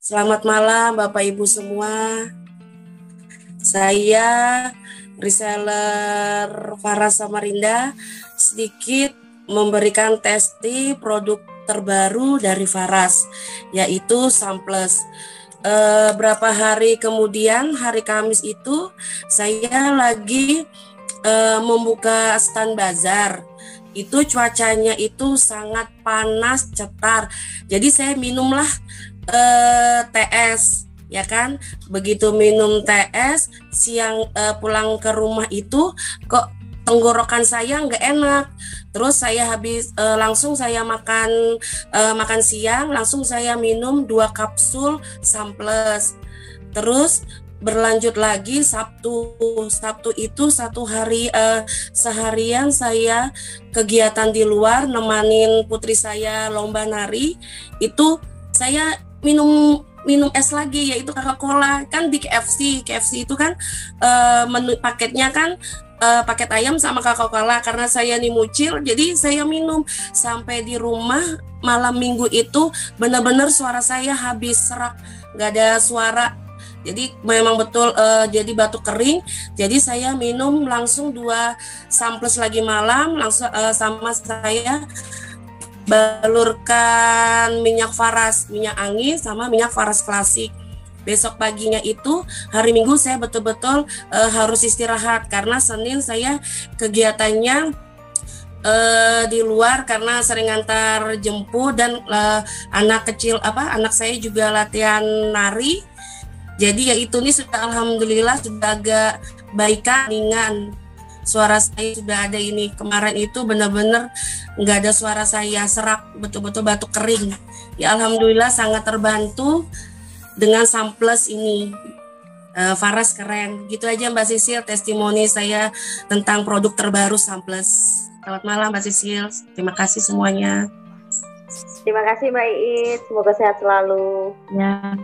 Selamat malam Bapak Ibu semua. Saya reseller Faras Samarinda sedikit memberikan testi produk terbaru dari Faras, yaitu Samples. Berapa hari kemudian, hari Kamis itu saya lagi membuka stand bazar. Itu cuacanya itu sangat panas, cetar. Jadi saya minumlah TS, ya kan. Begitu minum TS siang, pulang ke rumah itu kok tenggorokan saya nggak enak. Terus saya langsung saya makan siang, langsung saya minum 2 kapsul Samples. Terus berlanjut lagi Sabtu itu seharian saya kegiatan di luar nemanin putri saya lomba nari. Itu saya minum es lagi, yaitu Coca-Cola. Kan di KFC itu kan menu paketnya kan paket ayam sama Coca-Cola. Karena saya nih mucil, jadi saya minum sampai di rumah. Malam minggu itu benar-benar suara saya habis serak, nggak ada suara. Jadi memang betul jadi batuk kering. Jadi saya minum langsung 2 Samples lagi malam, langsung sama saya balurkan minyak Faras, minyak angin sama minyak Faras klasik. Besok paginya itu hari Minggu saya betul-betul harus istirahat karena Senin saya kegiatannya di luar karena sering antar jemput dan anak saya juga latihan nari. Jadi ya itu nih sudah alhamdulillah sudah agak baikan, ringan. Suara saya sudah ada ini. Kemarin itu benar-benar nggak ada suara saya, serak, betul-betul batuk kering. Ya alhamdulillah sangat terbantu dengan Samples ini. Faras keren. Gitu aja Mbak Sisil testimoni saya tentang produk terbaru Samples. Selamat malam Mbak Sisil. Terima kasih semuanya. Terima kasih Mbak Iit. Semoga sehat selalu. Ya.